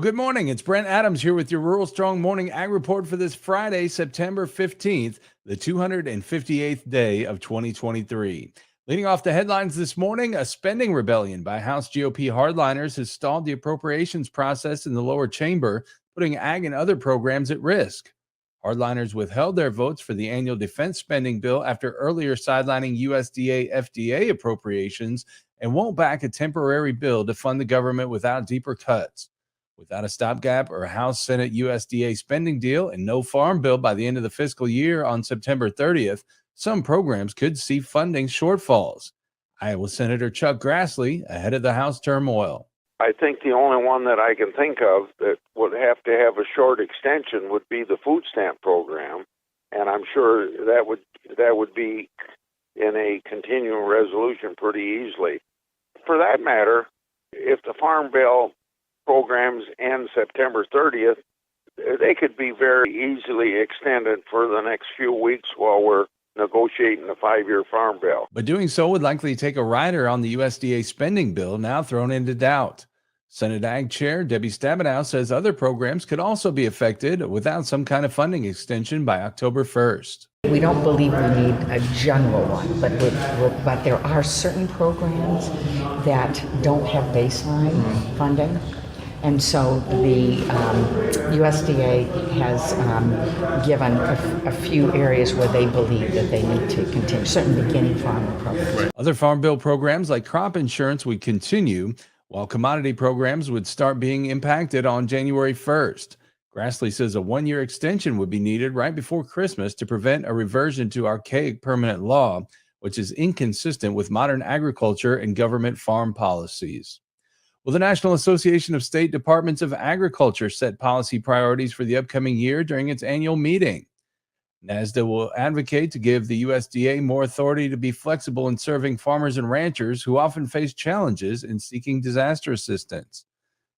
Well, good morning. It's Brent Adams here with your Rural Strong Morning Ag Report for this Friday, September 15th, the 258th day of 2023. Leading off the headlines this morning, a spending rebellion by House GOP hardliners has stalled the appropriations process in the lower chamber, putting ag and other programs at risk. Hardliners withheld their votes for the annual defense spending bill after earlier sidelining USDA FDA appropriations and won't back a temporary bill to fund the government without deeper cuts. Without a stopgap or House Senate USDA spending deal and no farm bill by the end of the fiscal year on September 30th, some programs could see funding shortfalls. Iowa Senator Chuck Grassley ahead of the House turmoil. I think the only one that I can think of that would have to have a short extension would be the food stamp program, and I'm sure that would be in a continuing resolution pretty easily. For that matter, if the farm bill programs end September 30th, they could be very easily extended for the next few weeks while we're negotiating the 5-year farm bill. But doing so would likely take a rider on the USDA spending bill, now thrown into doubt. Senate Ag Chair Debbie Stabenow says other programs could also be affected without some kind of funding extension by October 1st. We don't believe we need a general one, but there are certain programs that don't have baseline funding. And so the USDA has given a few areas where they believe that they need to continue, certain beginning farming programs. Right. Other farm bill programs like crop insurance would continue, while commodity programs would start being impacted on January 1st. Grassley says a 1-year extension would be needed right before Christmas to prevent a reversion to archaic permanent law, which is inconsistent with modern agriculture and government farm policies. Well, the National Association of State Departments of Agriculture set policy priorities for the upcoming year during its annual meeting. NASDA will advocate to give the USDA more authority to be flexible in serving farmers and ranchers who often face challenges in seeking disaster assistance.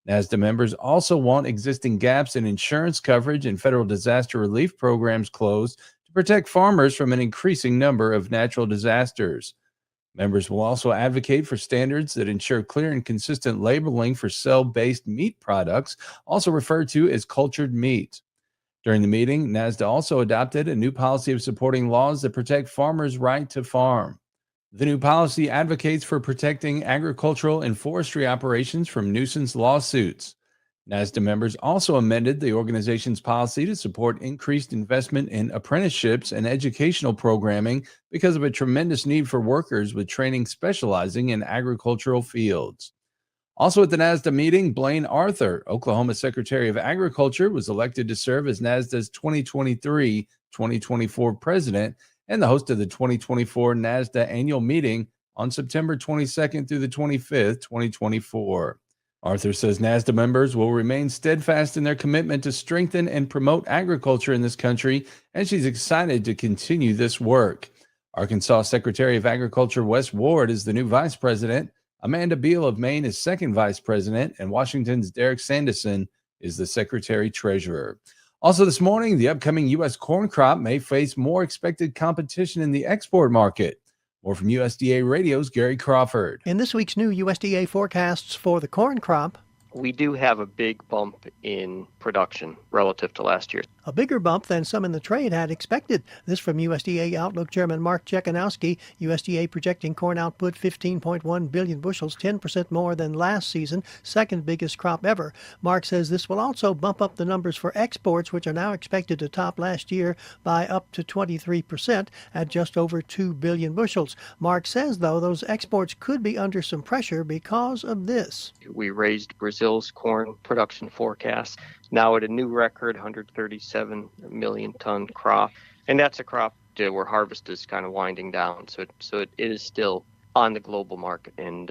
NASDA members also want existing gaps in insurance coverage and federal disaster relief programs closed to protect farmers from an increasing number of natural disasters. Members will also advocate for standards that ensure clear and consistent labeling for cell-based meat products, also referred to as cultured meat. During the meeting, NASDA also adopted a new policy of supporting laws that protect farmers' right to farm. The new policy advocates for protecting agricultural and forestry operations from nuisance lawsuits. NASDA members also amended the organization's policy to support increased investment in apprenticeships and educational programming because of a tremendous need for workers with training specializing in agricultural fields. Also at the NASDA meeting, Blaine Arthur, Oklahoma Secretary of Agriculture, was elected to serve as NASDA's 2023-2024 president and the host of the 2024 NASDA annual meeting on September 22nd through the 25th, 2024. Arthur says NASDA members will remain steadfast in their commitment to strengthen and promote agriculture in this country, and she's excited to continue this work. Arkansas Secretary of Agriculture Wes Ward is the new vice president. Amanda Beal of Maine is second vice president, and Washington's Derek Sanderson is the secretary treasurer. Also this morning, the upcoming U.S. corn crop may face more expected competition in the export market. More from USDA Radio's Gary Crawford. In this week's new USDA forecasts for the corn crop, we do have a big bump in production relative to last year. A bigger bump than some in the trade had expected. This from USDA Outlook Chairman Mark Chekhanowski. USDA projecting corn output 15.1 billion bushels, 10% more than last season, second biggest crop ever. Mark says this will also bump up the numbers for exports, which are now expected to top last year by up to 23% at just over 2 billion bushels. Mark says, though, those exports could be under some pressure because of this. We raised Brazil's corn production forecast, now at a new record, 137 million ton crop. And that's a crop where harvest is kind of winding down. So it is still on the global market and,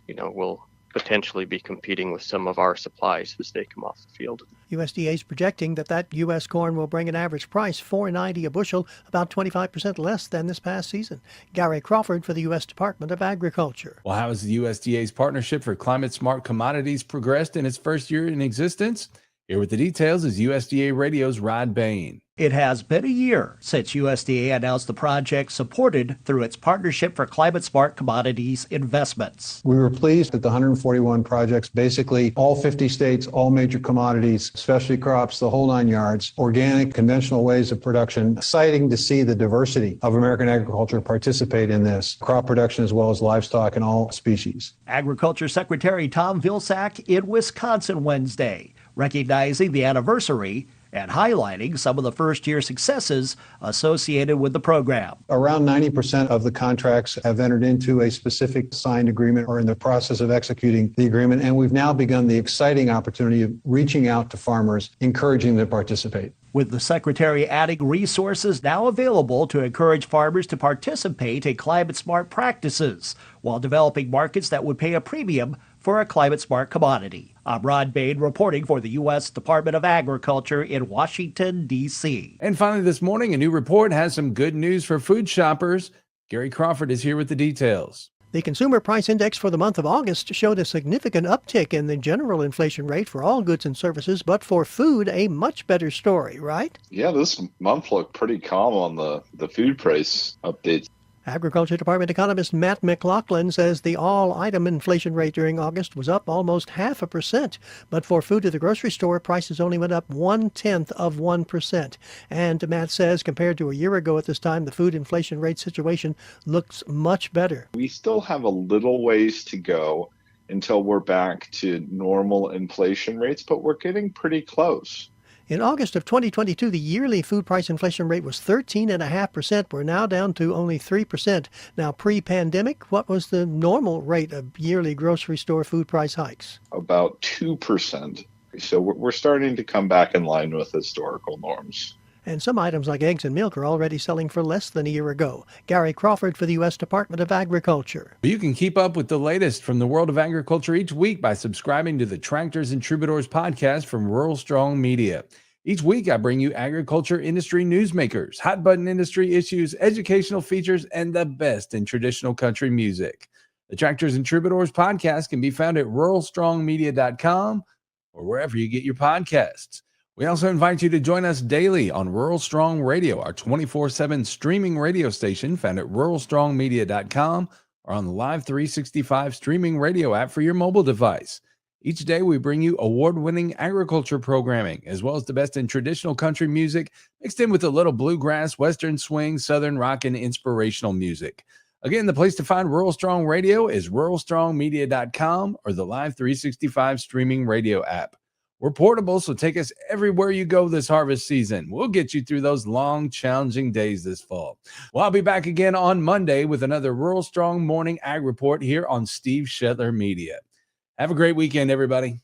will potentially be competing with some of our supplies as they come off the field. USDA is projecting that U.S. corn will bring an average price $4.90 a bushel, about 25% less than this past season. Gary Crawford for the U.S. Department of Agriculture. Well, how has the USDA's partnership for climate-smart commodities progressed in its first year in existence? Here with the details is USDA Radio's Rod Bain. It has been a year since USDA announced the project supported through its Partnership for Climate Smart Commodities Investments. We were pleased that the 141 projects, basically all 50 states, all major commodities, specialty crops, the whole 9 yards, organic, conventional ways of production. Exciting to see the diversity of American agriculture participate in this, crop production as well as livestock and all species. Agriculture Secretary Tom Vilsack in Wisconsin Wednesday, recognizing the anniversary and highlighting some of the first-year successes associated with the program. Around 90% of the contracts have entered into a specific signed agreement or in the process of executing the agreement, and we've now begun the exciting opportunity of reaching out to farmers, encouraging them to participate. With the Secretary adding resources now available to encourage farmers to participate in climate-smart practices while developing markets that would pay a premium for a climate-smart commodity. I'm Rod Bain reporting for the U.S. Department of Agriculture in Washington, D.C. And finally this morning, a new report has some good news for food shoppers. Gary Crawford is here with the details. The Consumer Price Index for the month of August showed a significant uptick in the general inflation rate for all goods and services, but for food, a much better story, right? Yeah, this month looked pretty calm on the food price updates. Agriculture Department economist Matt McLaughlin says the all-item inflation rate during August was up almost 0.5%. But for food at the grocery store, prices only went up 0.1%. And Matt says compared to a year ago at this time, the food inflation rate situation looks much better. We still have a little ways to go until we're back to normal inflation rates, but we're getting pretty close. In August of 2022, the yearly food price inflation rate was 13.5%. We're now down to only 3%. Now, pre-pandemic, what was the normal rate of yearly grocery store food price hikes? About 2%. So we're starting to come back in line with historical norms. And some items like eggs and milk are already selling for less than a year ago. Gary Crawford for the U.S. Department of Agriculture. You can keep up with the latest from the world of agriculture each week by subscribing to the Tractors and Troubadours podcast from Rural Strong Media. Each week, I bring you agriculture industry newsmakers, hot-button industry issues, educational features, and the best in traditional country music. The Tractors and Troubadours podcast can be found at ruralstrongmedia.com or wherever you get your podcasts. We also invite you to join us daily on Rural Strong Radio, our 24/7 streaming radio station found at ruralstrongmedia.com or on the Live 365 streaming radio app for your mobile device. Each day, we bring you award-winning agriculture programming, as well as the best in traditional country music, mixed in with a little bluegrass, western swing, southern rock, and inspirational music. Again, the place to find Rural Strong Radio is ruralstrongmedia.com or the Live 365 streaming radio app. We're portable, so take us everywhere you go this harvest season. We'll get you through those long, challenging days this fall. Well, I'll be back again on Monday with another Rural Strong Morning Ag Report here on Steve Shetler Media. Have a great weekend, everybody.